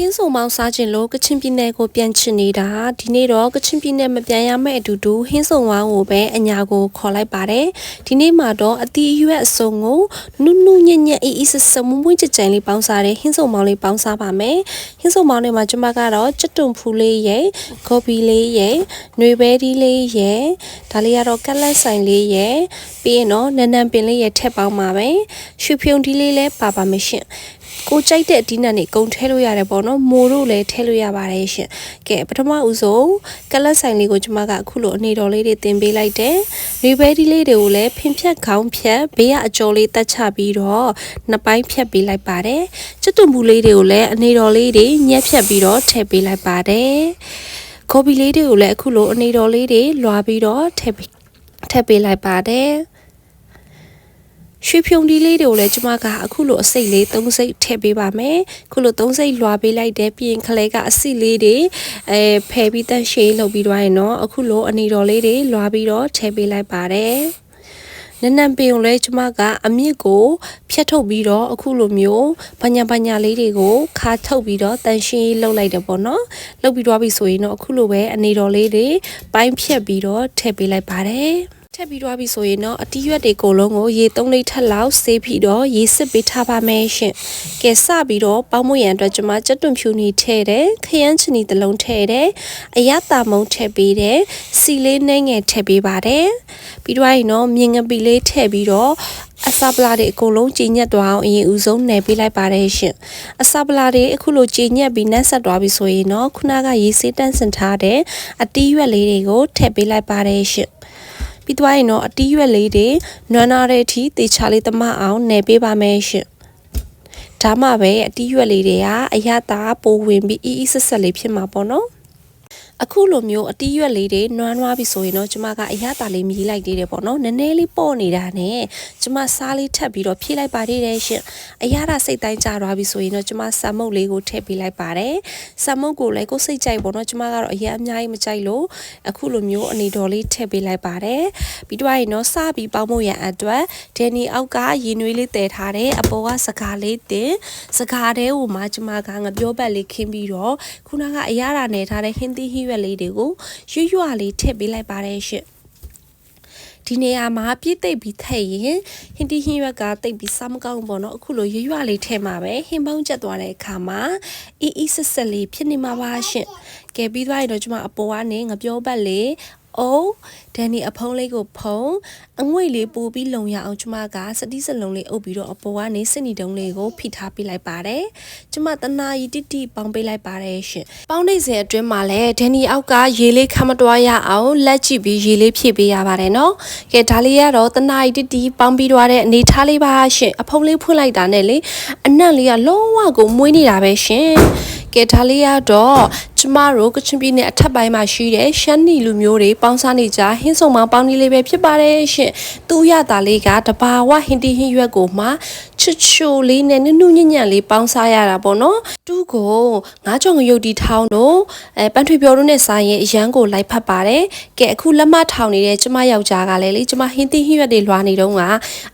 င်းစုံမောင်စားခြင်းလို့ကချင်ပြည်နယ်ကိုပြန်ချင်နေတာဒီနေ့တော့ကချင်ပြည်နယ်မပြန်ရမယ့်အတူတူဟင်းစုံဝိုင်းကိုပဲအညာကိုခေါ်လိုက်ပါတယ်ဒီနေ့မှာတော့အတီးရွက်အစုံကိုနုနုညံ့ညံ့အေးအေးဆဆမွမွကြကြလေးပေါင်းစားတဲ့ဟင်းစုံမောင်လေးပေါင်းစားပါမယ်ဟင်းစုံမောင်လေးမှာကျွန်မကတော့ကြက်တုံဖူးလေးရဲ့ဂေါ်ဘီလေးရဲ့ຫນွေပဲဒီလေးရဲ့ဒါလေးကတော့ကက်လက်ဆိုင်လေးရဲ့ပြီးရင်တော့နန်းနန်းပင်လေးရဲ့ထက်ပေါင်းပါပဲရွှေဖြုံဒီလေးလည်းပါပါမရှင်ကိုကြိုက်တဲ့အဒီနံနေကုံထဲလို့ရတယ်ပေါ့နော်မိုးတို့လည်းထဲလို့ရပါတယ်ရှင်ကဲပထမဦးဆုံးကလတ်ဆိုင်လေးကိုကျွန်မကအခုလိုအနေတော်လေးတွေတင်ပေးလိုက်တယ်ရီဘဲဒီလေးတွေကိုလည်းဖင်ဖြတ်ခေါင်းဖြတ်ဘေးကအကျော်လေးတက်ချပြီးတော့နှစ်ပိုင်းဖြတ်ပေးလိုက်ပါတယ်ကျွတ်တုံမူလေးတွေကိုလည်းအနေတော်လေးတွေညက်ဖြတ်ပြီးတော့ထည့်ပေးလိုက်ပါတယ်ခေါ်ဘီလေးတွေကိုလည်းအခုလိုအနေတော်လေးတွေလွှာပြီးတော့ထည့်ပေးလိုက်ပါတယ်ရွှေဖြုံဒီလေးတွေကိုလည်းကျွန်မကအခုလိုအစိတ်လေး3စိတ်ထည့်ပေးပါမယ်အခုလို3စိတ်လွှာပေးလိုက်တဲ့ပြင်ခလဲကအစိလေးတွေဖယ်ပြီးတန့်ရှည်လုပ်ပြီးတော့ရင်တော့အခုလိုအနေတော်လေးတွေလွှာပြီးတော့ထည့်ပေးလိုက်ပါတယ်နန်းနန်းပင်ကိုလည်းကျွန်မကအမြင့်ကိုဖြတ်ထုတ်ပြီးတော့အခုလိုမျိုးပညာလေးတွေကိုခါထုတ်ပြီးတော့တန့်ရှင်းလုပ်လိုက်တယ်ပေါ့နော်လုပ်ပြီးတော့ပြီဆိုရင်တော့အခုလိုပဲအနေတော်လေးတွေပိုင်းဖြတ်ပြီးတော့ထည့်ပေးလိုက်ပါတယ်ထည့်ပြီးတော့ပြီဆိုရင်တော့အတီးရွက်တွေအကုန်လုံးကိုရေ3လိပ်ထက်လောက်ဆေးပြီးတော့ရေစစ်ပေးထားပါမယ်ရှင်။ကဲစပြီးတော့ပေါင်းမွေရန်အတွက်ကျွန်မကြက်တွန်ဖြူနီထည့်တယ်ခရမ်းချီနီတစ်လုံးထည့်တယ်အရသာမုံထည့်ပေးတယ်စီလေးနှဲငယ်ထည့်ပေးပါတယ်ပြီးတော့ရင်တော့မြင်ငပီလေးထည့်ပြီးတော့အစာပလာတွေအကုန်လုံးကြည်ညက်သွားအောင်အရင်ဦးဆုံးနယ်ပေးလိုက်ပါတယ်ရှင်အစာပလာတွေအခုလိုကြည်ညက်ပြီးနှက်ဆက်သွားပြီဆိုရင်တော့ခုနကရေဆေးတန့်စင်ထားတဲ့အတီးရွက်လေးတွေကိုထည့်ပေးလိုက်ပါတယ်ရှင်ပြီးသွားရင်တော့အတီးရွက်လေးတွေနွမ်းနာတဲ့အထိတေချာလေးသမအောင်နယ်ပေးပါမယ်ရှင်ဒါမှပဲအတီးရွက်လေးတွေကအရသာပိုဝင်ပြီးအေးအေးဆက်ဆက်လေးဖြစ်မှာပေါ့နော်အခုလိုမျိုးအတီးရွက်လေးတွေနွမ်းနွားပြီဆိုရင်တော့ကျမကအရသာလေးမြည်လိုက်သေးတယ်ပေါ့နော်နည်းနည်းလေးပေါ့နေတာနဲ့ကျမစားလေးထပ်ပြီးတော့ဖြည့်လိုက်ပါသေးတယ်ရှင်အရသာစိတ်တိုင်းကျသွားပြီဆိုရင်တော့ကျမဆမ်မုတ်လေးကိုထည့်ပေးလိုက်ပါတယ်ဆမ်မုတ်ကိုလည်းကိုယ်စိတ်ကြိုက်ပေါ့နော်ကျမကတော့အရင်အများကြီးမကြိုက်လို့အခုလိုမျိုးအနေတော်လေးထည့်ပေးလိုက်ပါတယ်ပြီးတော့ရင်တော့စပြီးပေါင်းဖို့ရန်အတွက်ဒန်နီအောက်ကရေနွေးလေးတည်ထားတယ်အပေါ်ကစကားလေးတင်စကားတဲ့ဟိုမှာကျမကငပြောပတ်လေးခင်းပြီးတော့ခုနကအရသာနယ်ထားတဲ့ဟင်းသီးဟီးရွက်လေးတွေကိုရွရွလေးထည့်ပေးလိုက်ပါတယ်ရှင်ဒီနေရာမှာပြည့်သိပ်ပြီးထည့်ရင်ဟင်းတီဟင်းရွက်ကတိတ်ပြီးစားမကောင်းပေါ့နော်အခုလိုရွလေးထည့်မှာပဲဟင်းပေါင်းကျက်သွားတဲ့အခါမှာအေးအေးဆက်ဆက်လေးဖြစ်နေမှာပါရှင်ကဲပြီးသွားရင်တော့ကျွန်မအပေါ်ကနေငပြောပတ်လေးအိုးဒန်နီအဖုံးလေးကိုဖုံးအငွေ့လေးပို့ပြီးလုံရအောင်ကျမကစတိစလုံးလေးအုပ်ပြီးတော့အပေါ်ကနေစနီတုံးလေးကိုဖိထားပေးလိုက်ပါတယ်ကျမတနာရီတိတိပေါင်းပေးလိုက်ပါတယ်ရှင်ပေါင်းနေစဉ်အတွင်းမှာလည်းဒန်နီအောက်ကရေလေးခမတွားရအောင်လက်ကြည့်ပြီးရေလေးဖြည့်ပေးရပါတယ်နော်ကဲဒါလေးကတော့တနာရီတိတိပေါင်းပြီးတော့တဲ့အနေထားလေးပါရှင်အဖုံးလေးဖွင့်လိုက်တာနဲ့လေအနံ့လေးကလုံးဝကိုမွေးနေတာပဲရှင်ကဲဒါလေးကတော့ကျမတို့ကချင်ပြည်နယ်အထက်ပိုင်းမှာရှိတဲ့ရှမ်းနီလူမျိုးတွေပေါင်းစားနေကြဟင်းစုံမောင်ပေါင်းနေလေးပဲဖြစ်ပါတယ်ရှင်သူ့ရတာလေးကတဘာဝဟင်းတီဟင်းရွက်ကိုမှချွတ်ချိုလေးနဲ့နုနုညံ့ညံ့လေးပေါင်းစားရတာပေါ့နော်တူးကိုငါးကြောင်ရုပ်တီထောင်းတို့ပန်းထွေပြော်တို့နဲ့ဆိုင်ရင်အရန်ကိုလိုက်ဖက်ပါတယ်ကဲအခုလက်မထောင်နေတဲ့ကျမယောက်ျားကလည်းလေကျမဟင်းတီဟင်းရွက်တွေလွှာနေတော့က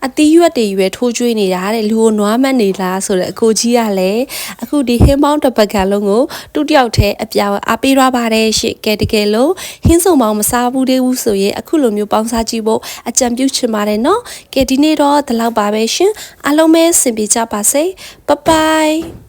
အတီးရွက်တွေရွယ်ထိုးကျွေးနေတာတဲ့လူကိုနွားမတ်နေလားဆိုတော့အကိုကြီးကလည်းအခုဒီဟင်းပေါင်းတစ်ပတ်ကလုံးကိုတူတယောက်တည်းအပြောင်အားပေးရပါတယ်ရှင့်ကဲတကယ်လို့ဟင်းစုံပေါင်းမစားဘူးသေးဘူးဆိုရင်အခုလိုမျိုးပေါင်းစားကြည့်ဖို့အကြံပြုချင်ပါတယ်နော်ကဲဒီနေ့တော့ဒီလောက်ပါပဲရှင်အားလုံးပဲဆင်ပြေကြပါစေဘိုင်ဘိုင်